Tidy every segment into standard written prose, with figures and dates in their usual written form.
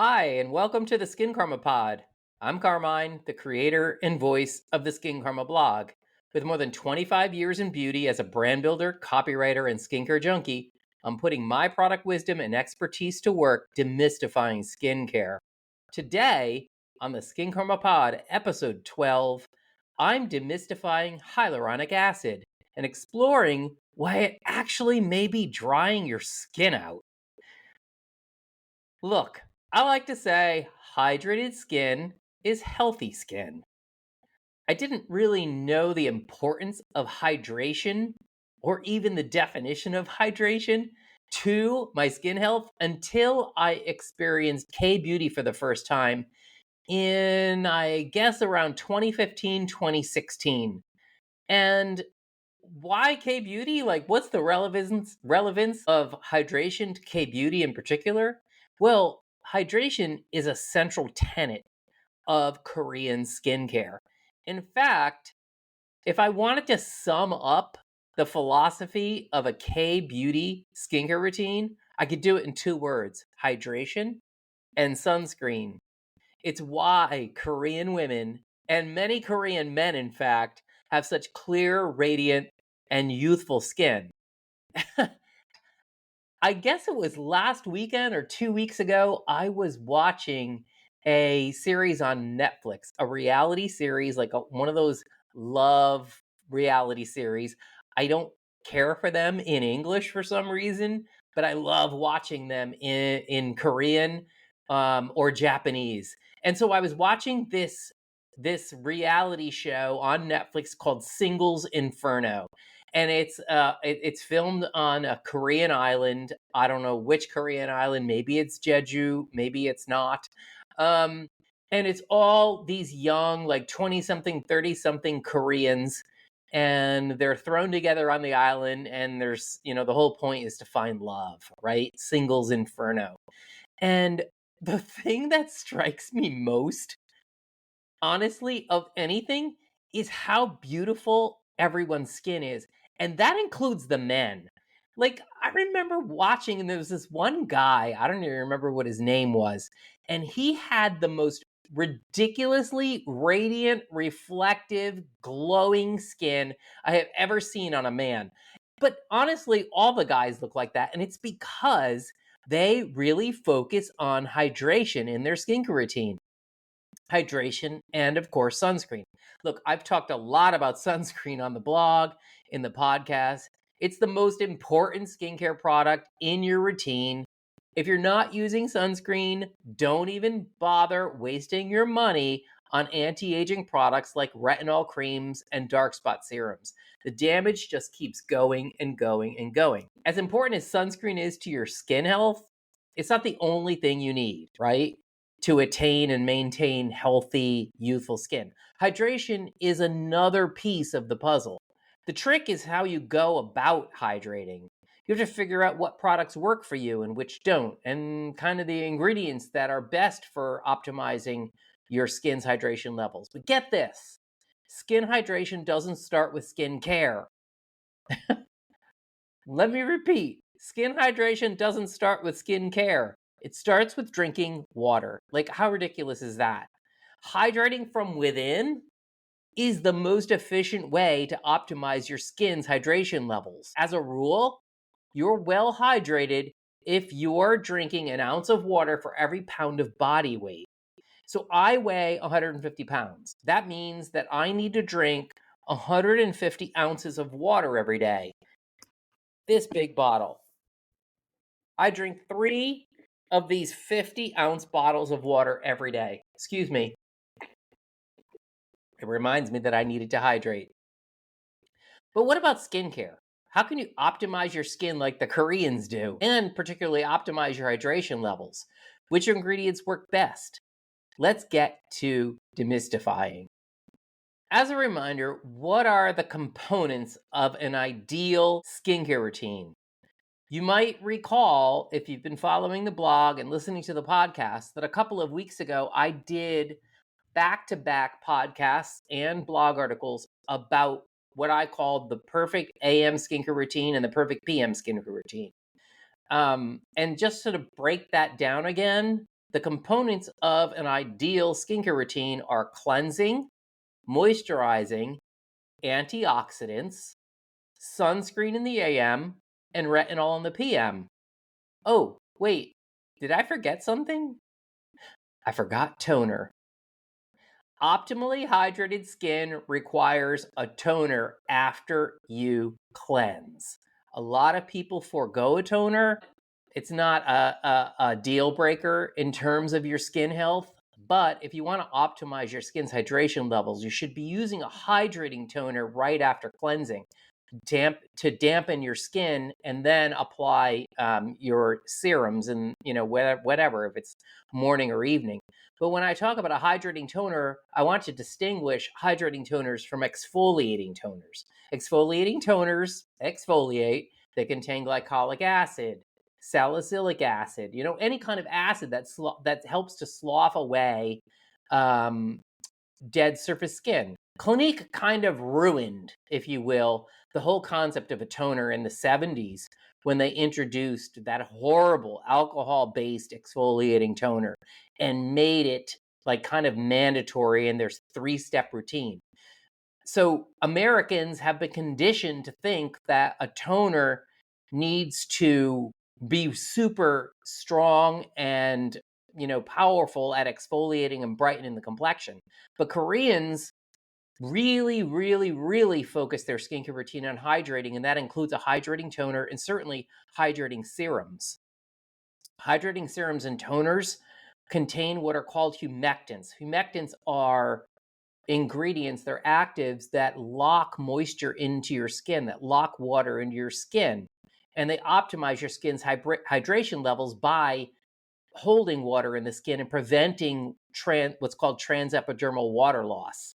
Hi, and welcome to the Skincarma Pod. I'm Carmine, the creator and voice of the Skincarma Blog. With more than 25 years in beauty as a brand builder, copywriter, and skincare junkie, I'm putting my product wisdom and expertise to work demystifying skincare. Today, on the Skincarma Pod, episode 12, I'm demystifying hyaluronic acid and exploring why it actually may be drying your skin out. Look, I like to say hydrated skin is healthy skin. I didn't really know the importance of hydration or even the definition of hydration to my skin health until I experienced K Beauty for the first time in, I guess, around 2015, 2016. And why K Beauty? Like, what's the relevance of hydration to K Beauty in particular? Well, hydration is a central tenet of Korean skincare. In fact, if I wanted to sum up the philosophy of a K Beauty skincare routine, I could do it in two words: hydration and sunscreen. It's why Korean women, and many Korean men, in fact, have such clear, radiant, and youthful skin. I guess it was last weekend or 2 weeks ago, I was watching a series on Netflix, a reality series, like one of those love reality series. I don't care for them in English for some reason, but I love watching them in Korean or Japanese. And so I was watching this reality show on Netflix called Singles Inferno, and it's filmed on a Korean island. I don't know which Korean island. Maybe it's Jeju. Maybe it's not. Um, and it's all these young, like 20 something, 30 something Koreans, and they're thrown together on the island. And the whole point is to find love, right? Singles Inferno. And the thing that strikes me most, honestly, of anything, is how beautiful everyone's skin is. And that includes the men. Like, I remember watching, and there was this one guy, I don't even remember what his name was, and he had the most ridiculously radiant, reflective, glowing skin I have ever seen on a man. But honestly, all the guys look like that, and it's because they really focus on hydration in their skincare routine. Hydration, and of course, sunscreen. Look, I've talked a lot about sunscreen on the blog, in the podcast. It's the most important skincare product in your routine. If you're not using sunscreen, don't even bother wasting your money on anti aging products like retinol creams and dark spot serums. The damage just keeps going and going and going. As important as sunscreen is to your skin health, it's not the only thing you need, right? To attain and maintain healthy, youthful skin. Hydration is another piece of the puzzle. The trick is how you go about hydrating. You have to figure out what products work for you and which don't, and kind of the ingredients that are best for optimizing your skin's hydration levels. But get this, skin hydration doesn't start with skin care. Let me repeat, skin hydration doesn't start with skin care. It starts with drinking water. Like, how ridiculous is that? Hydrating from within is the most efficient way to optimize your skin's hydration levels. As a rule, you're well hydrated if you're drinking an ounce of water for every pound of body weight. So I weigh 150 pounds. That means that I need to drink 150 ounces of water every day. This big bottle. I drink 3 of these 50-ounce bottles of water every day. Excuse me. It reminds me that I needed to hydrate. But what about skincare? How can you optimize your skin like the Koreans do, and particularly optimize your hydration levels? Which ingredients work best? Let's get to demystifying. As a reminder, what are the components of an ideal skincare routine? You might recall, if you've been following the blog and listening to the podcast, that a couple of weeks ago I did back-to-back podcasts and blog articles about what I called the perfect AM skincare routine and the perfect PM skincare routine. And just sort of break that down again, The components of an ideal skincare routine are cleansing, moisturizing, antioxidants, sunscreen in the AM, and retinol in the PM. Oh, wait, did I forget something? I forgot toner. Optimally hydrated skin requires a toner after you cleanse. A lot of people forego a toner. It's not a deal breaker in terms of your skin health, but if you want to optimize your skin's hydration levels, you should be using a hydrating toner right after cleansing to dampen your skin, and then apply your serums and whatever, if it's morning or evening. But when I talk about a hydrating toner, I want to distinguish hydrating toners from exfoliating toners. Exfoliating toners exfoliate. They contain glycolic acid, salicylic acid, any kind of acid that helps to slough away dead surface skin. Clinique kind of ruined, if you will, the whole concept of a toner in the 70s when they introduced that horrible alcohol-based exfoliating toner and made it like kind of mandatory in their 3-step routine. So Americans have been conditioned to think that a toner needs to be super strong and powerful at exfoliating and brightening the complexion. But Koreans really, really, really focus their skincare routine on hydrating, and that includes a hydrating toner and certainly hydrating serums. Hydrating serums and toners contain what are called humectants. Humectants are ingredients, they're actives that lock moisture into your skin, that lock water into your skin, and they optimize your skin's hydration levels by holding water in the skin and preventing what's called transepidermal water loss.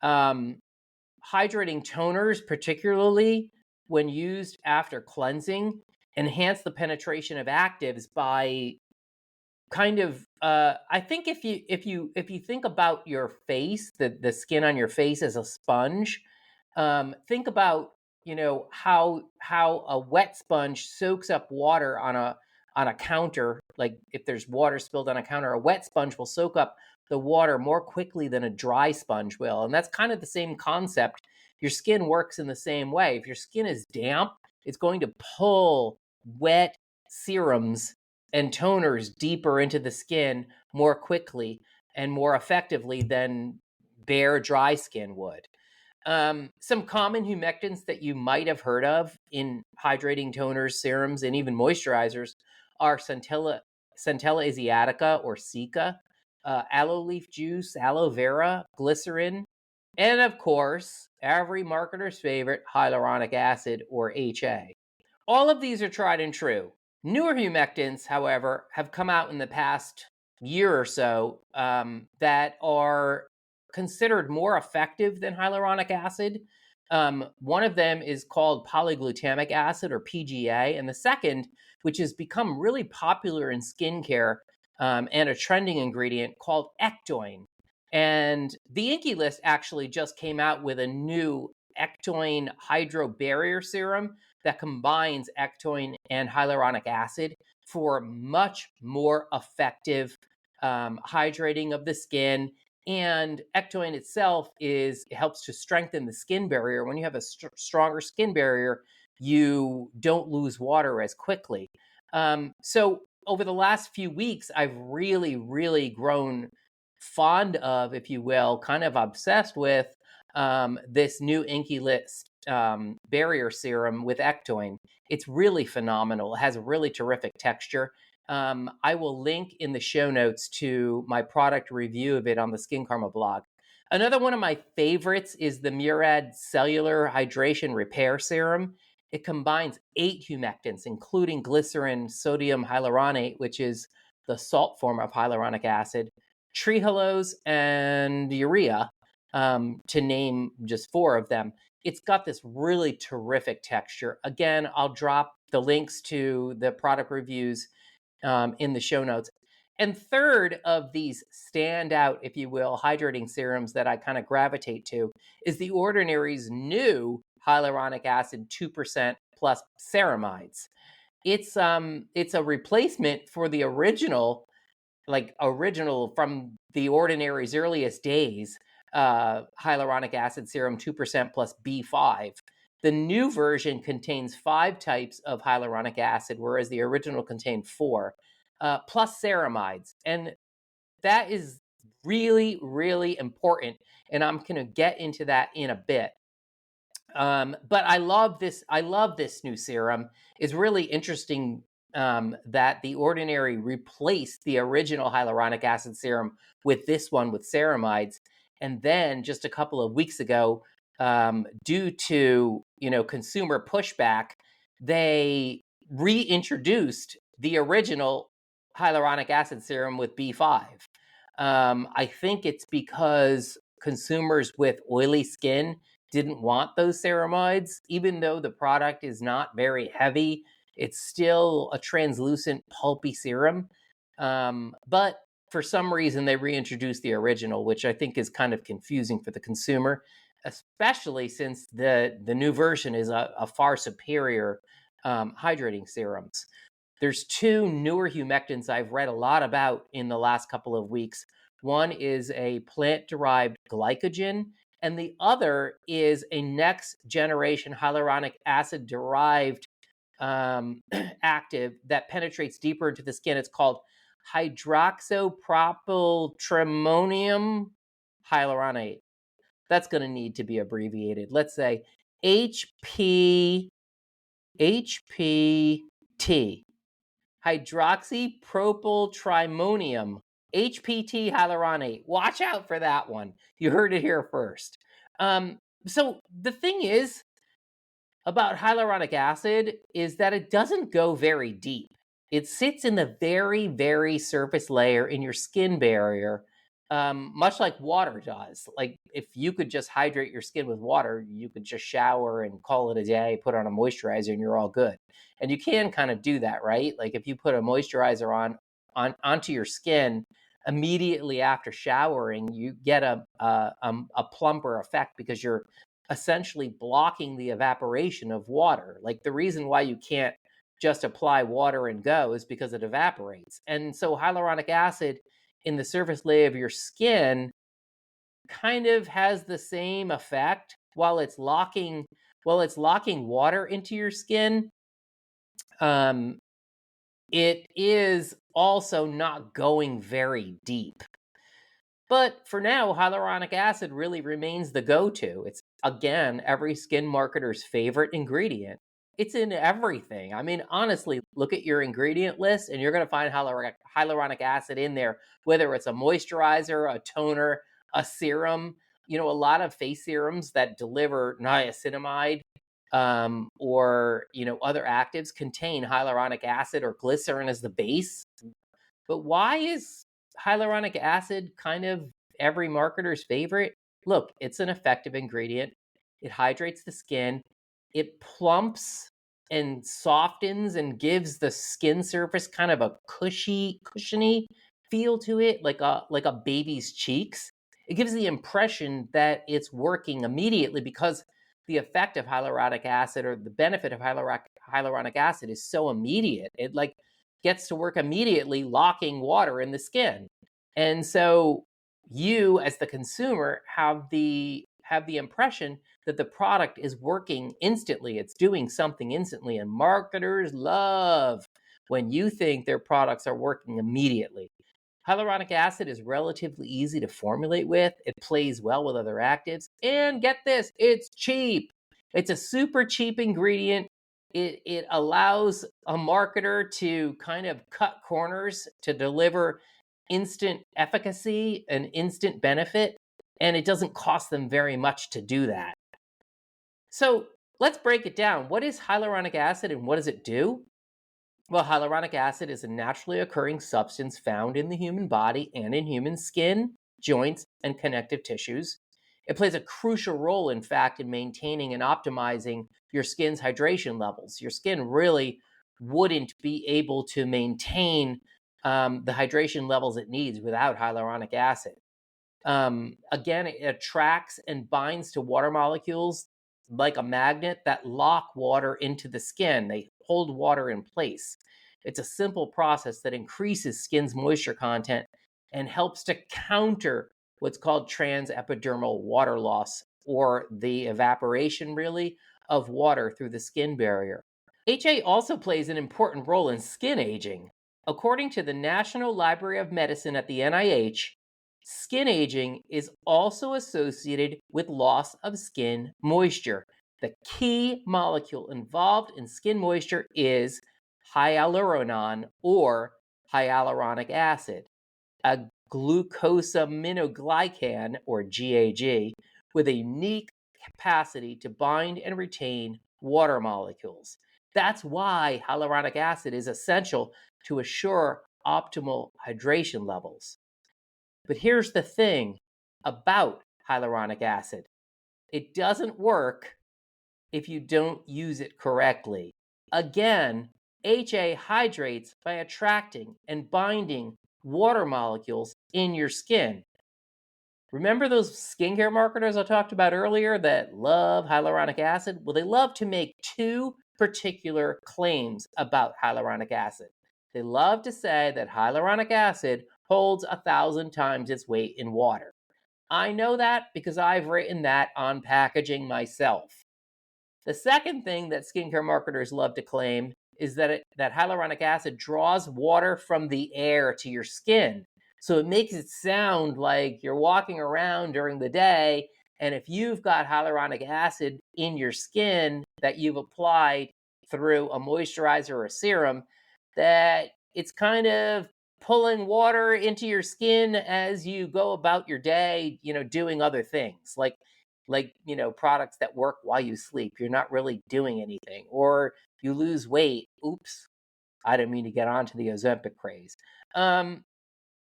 Hydrating toners, particularly when used after cleansing, enhance the penetration of actives by kind of I think if you think about your face, the skin on your face as a sponge, think about how a wet sponge soaks up water on a counter. Like if there's water spilled on a counter, a wet sponge will soak up the water more quickly than a dry sponge will. And that's kind of the same concept. Your skin works in the same way. If your skin is damp, it's going to pull wet serums and toners deeper into the skin more quickly and more effectively than bare dry skin would. Some common humectants that you might have heard of in hydrating toners, serums, and even moisturizers are Centella asiatica or Cica, aloe leaf juice, aloe vera, glycerin, and of course, every marketer's favorite, hyaluronic acid or HA. All of these are tried and true. Newer humectants, however, have come out in the past year or so that are considered more effective than hyaluronic acid. One of them is called polyglutamic acid or PGA, and the second, which has become really popular in skincare and a trending ingredient, called Ectoin. And the Inky List actually just came out with a new Ectoin Hydro Barrier Serum that combines Ectoin and hyaluronic acid for much more effective hydrating of the skin. And Ectoin itself helps to strengthen the skin barrier. When you have a stronger skin barrier, you don't lose water as quickly. So over the last few weeks, I've really, really grown fond of, if you will, kind of obsessed with this new Inky List barrier serum with Ectoin. It's really phenomenal. It has a really terrific texture. I will link in the show notes to my product review of it on the Skincarma blog. Another one of my favorites is the Murad Cellular Hydration Repair Serum. It combines 8 humectants, including glycerin, sodium hyaluronate, which is the salt form of hyaluronic acid, trehalose, and urea, to name just 4 of them. It's got this really terrific texture. Again, I'll drop the links to the product reviews in the show notes. And third of these standout, if you will, hydrating serums that I kind of gravitate to is The Ordinary's new hyaluronic acid 2% plus ceramides. It's a replacement for the original like original from the Ordinary's earliest days, hyaluronic acid serum 2% plus B5. The new version contains 5 types of hyaluronic acid, whereas the original contained 4, plus ceramides. And that is really, really important. And I'm going to get into that in a bit. But I love this. I love this new serum. It's really interesting that the Ordinary replaced the original hyaluronic acid serum with this one with ceramides, and then just a couple of weeks ago, due to consumer pushback, they reintroduced the original hyaluronic acid serum with B5. I think it's because consumers with oily skin didn't want those ceramides. Even though the product is not very heavy, it's still a translucent, pulpy serum. But for some reason, they reintroduced the original, which I think is kind of confusing for the consumer, especially since the new version is a far superior hydrating serums. There's 2 newer humectants I've read a lot about in the last couple of weeks. One is a plant-derived glycogen, and the other is a next generation hyaluronic acid derived active that penetrates deeper into the skin. It's called hydroxypropyltrimonium hyaluronate. That's going to need to be abbreviated. Let's say HPT, hydroxypropyltrimonium, HPT hyaluronate. Watch out for that one. You heard it here first. So the thing is about hyaluronic acid is that it doesn't go very deep. It sits in the very, very surface layer in your skin barrier, much like water does. Like if you could just hydrate your skin with water, you could just shower and call it a day, put on a moisturizer, and you're all good. And you can kind of do that, right? Like if you put a moisturizer onto your skin immediately after showering, you get a plumper effect because you're essentially blocking the evaporation of water. Like the reason why you can't just apply water and go is because it evaporates. And so hyaluronic acid in the surface layer of your skin kind of has the same effect while it's locking water into your skin. It is also not going very deep. But for now, hyaluronic acid really remains the go-to. It's, again, every skin marketer's favorite ingredient. It's in everything. I mean, honestly, look at your ingredient list and you're going to find hyaluronic acid in there, whether it's a moisturizer, a toner, a serum. A lot of face serums that deliver niacinamide or, other actives contain hyaluronic acid or glycerin as the base. But why is hyaluronic acid kind of every marketer's favorite? Look, it's an effective ingredient. It hydrates the skin. It plumps and softens and gives the skin surface kind of a cushiony feel to it, like a baby's cheeks. It gives the impression that it's working immediately because the effect of hyaluronic acid or the benefit of hyaluronic acid is so immediate. It gets to work immediately, locking water in the skin. And so you as the consumer have the impression that the product is working instantly. It's doing something instantly, and marketers love when you think their products are working immediately. Hyaluronic acid is relatively easy to formulate with. It plays well with other actives, and get this, it's cheap. It's a super cheap ingredient. It allows a marketer to kind of cut corners to deliver instant efficacy and instant benefit, and it doesn't cost them very much to do that. So let's break it down. What is hyaluronic acid and what does it do? Well, hyaluronic acid is a naturally occurring substance found in the human body and in human skin, joints, and connective tissues. It plays a crucial role, in fact, in maintaining and optimizing your skin's hydration levels. Your skin really wouldn't be able to maintain the hydration levels it needs without hyaluronic acid. Again, it attracts and binds to water molecules like a magnet that lock water into the skin. They hold water in place. It's a simple process that increases skin's moisture content and helps to counter what's called transepidermal water loss, or the evaporation, really, of water through the skin barrier. HA also plays an important role in skin aging. According to the National Library of Medicine at the NIH, skin aging is also associated with loss of skin moisture. The key molecule involved in skin moisture is hyaluronan, or hyaluronic acid, a glucosaminoglycan, or GAG, with a unique capacity to bind and retain water molecules. That's why hyaluronic acid is essential to assure optimal hydration levels. But here's the thing about hyaluronic acid: it doesn't work if you don't use it correctly. Again, HA hydrates by attracting and binding water molecules in your skin. Remember those skincare marketers I talked about earlier that love hyaluronic acid? Well, they love to make two particular claims about hyaluronic acid. They love to say that hyaluronic acid holds 1,000 times its weight in water. I know that because I've written that on packaging myself. The second thing that skincare marketers love to claim is that hyaluronic acid draws water from the air to your skin. So it makes it sound like you're walking around during the day, and if you've got hyaluronic acid in your skin that you've applied through a moisturizer or a serum, that it's kind of pulling water into your skin as you go about your day, doing other things like products that work while you sleep. You're not really doing anything, or you lose weight. Oops, I didn't mean to get onto the Ozempic craze.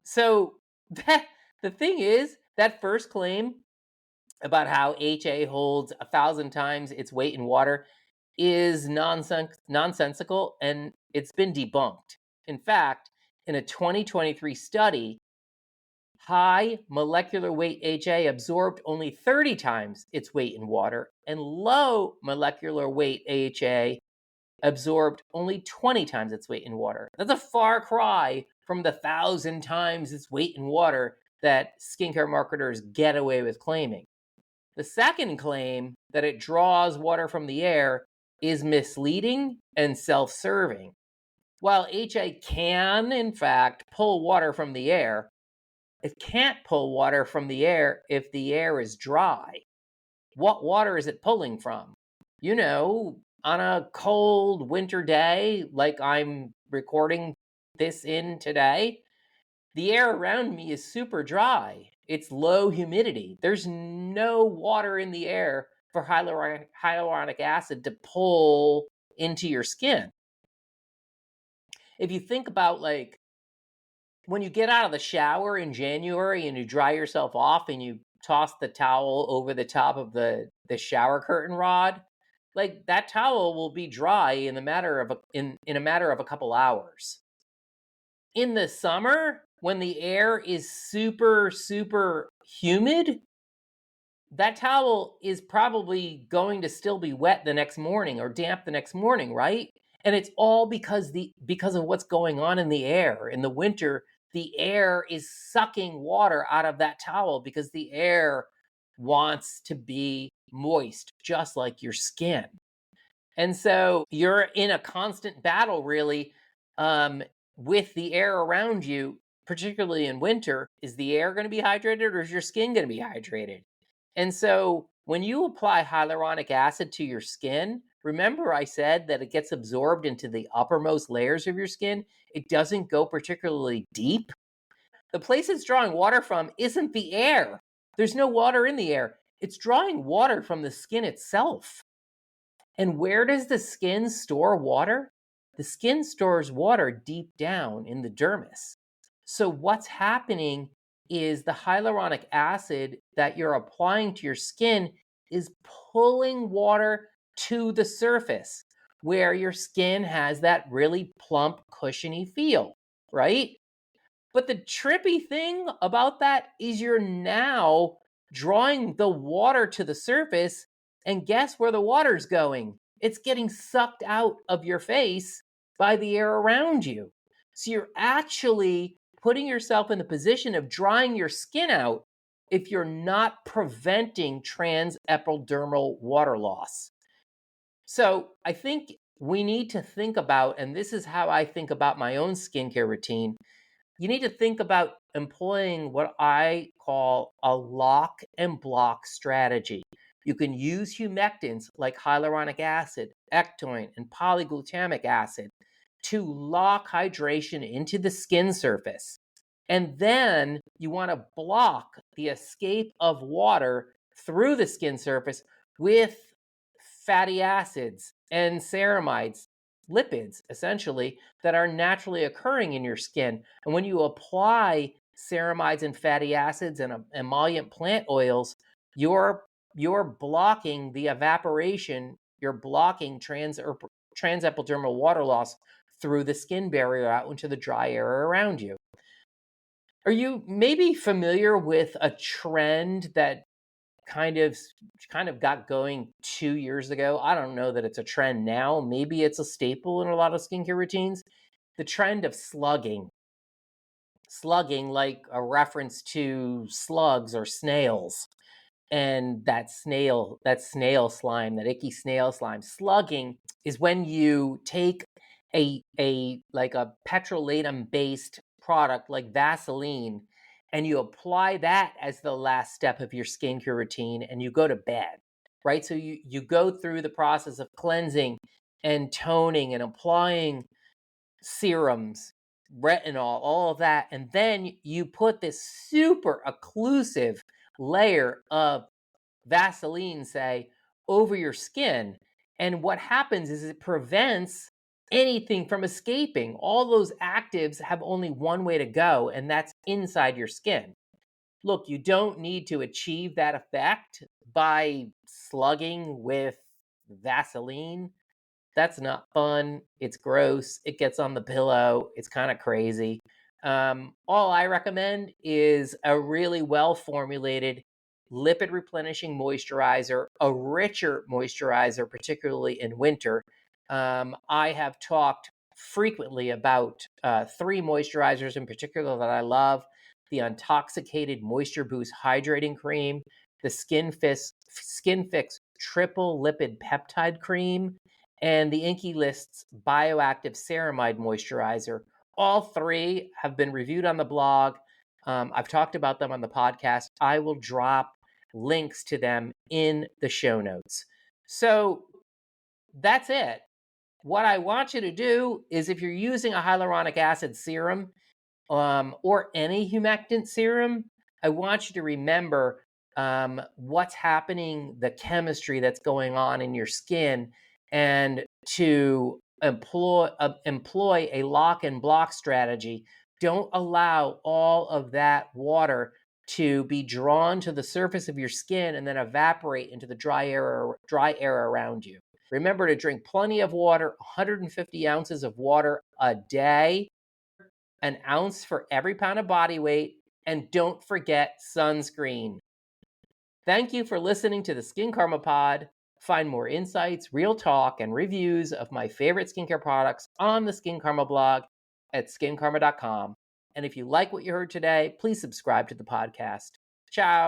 So the thing is, that first claim about how HA holds 1,000 times its weight in water is nonsensical, and it's been debunked. In fact, in a 2023 study, high molecular weight HA absorbed only 30 times its weight in water, and low molecular weight HA absorbed only 20 times its weight in water. That's a far cry from the 1,000 times its weight in water that skincare marketers get away with claiming. The second claim, that it draws water from the air, is misleading and self-serving. While HA can, in fact, pull water from the air, it can't pull water from the air if the air is dry. What water is it pulling from? On a cold winter day, like I'm recording this in today, the air around me is super dry. It's low humidity. There's no water in the air for hyaluronic acid to pull into your skin. If you think about, like, when you get out of the shower in January and you dry yourself off and you toss the towel over the top of the shower curtain rod, like, that towel will be dry in a matter of a couple hours. In the summer, when the air is super, super humid, that towel is probably going to still be wet the next morning or damp the next morning, right? And it's all because of what's going on in the air. In the winter, the air is sucking water out of that towel because the air wants to be moist, just like your skin. And so you're in a constant battle, really, with the air around you, particularly in winter. Is the air going to be hydrated, or is your skin going to be hydrated? And so when you apply hyaluronic acid to your skin, remember I said that it gets absorbed into the uppermost layers of your skin. It doesn't go particularly deep. The place it's drawing water from isn't the air. There's no water in the air. It's drawing water from the skin itself. And where does the skin store water? The skin stores water deep down in the dermis. So what's happening is the hyaluronic acid that you're applying to your skin is pulling water to the surface, where your skin has that really plump, cushiony feel, right? But the trippy thing about that is you're now drawing the water to the surface, and guess where the water's going? It's getting sucked out of your face by the air around you. So you're actually putting yourself in the position of drying your skin out if you're not preventing transepidermal water loss. So I think we need to think about, and this is how I think about my own skincare routine. You need to think about employing what I call a lock and block strategy. You can use humectants like hyaluronic acid, ectoin, and polyglutamic acid to lock hydration into the skin surface. And then you want to block the escape of water through the skin surface with fatty acids and ceramides, lipids essentially, that are naturally occurring in your skin. And when you apply ceramides and fatty acids and emollient plant oils, you're blocking the evaporation, you're blocking transepidermal water loss through the skin barrier out into the dry air around you. Are you maybe familiar with a trend that kind of got going 2 years ago? I don't know that it's a trend now. Maybe it's a staple in a lot of skincare routines. The trend of slugging. Slugging, like a reference to slugs or snails, and that snail slime, that icky snail slime. Slugging is when you take a like a petrolatum based product like Vaseline, and you apply that as the last step of your skincare routine, and you go to bed, right? So you go through the process of cleansing and toning and applying serums, retinol, all of that, and then you put this super occlusive layer of Vaseline, say, over your skin. And what happens is it prevents anything from escaping. All those actives have only one way to go, and that's inside your skin. Look, you don't need to achieve that effect by slugging with Vaseline. That's not fun. It's gross. It gets on the pillow. It's kind of crazy. All I recommend is a really well formulated lipid replenishing moisturizer, a richer moisturizer, particularly in winter. I have talked frequently about 3 moisturizers in particular that I love: the Intoxicated Moisture Boost Hydrating Cream, the Skin Fix Triple Lipid Peptide Cream, and the Inky List's Bioactive Ceramide Moisturizer. All 3 have been reviewed on the blog. I've talked about them on the podcast. I will drop links to them in the show notes. So that's it. What I want you to do is, if you're using a hyaluronic acid serum or any humectant serum, I want you to remember what's happening, the chemistry that's going on in your skin, and to employ a lock and block strategy. Don't allow all of that water to be drawn to the surface of your skin and then evaporate into the dry air around you. Remember to drink plenty of water, 150 ounces of water a day, an ounce for every pound of body weight, and don't forget sunscreen. Thank you for listening to the Skin Karma Pod. Find more insights, real talk, and reviews of my favorite skincare products on the Skincarma blog at skinkarma.com. And if you like what you heard today, please subscribe to the podcast. Ciao.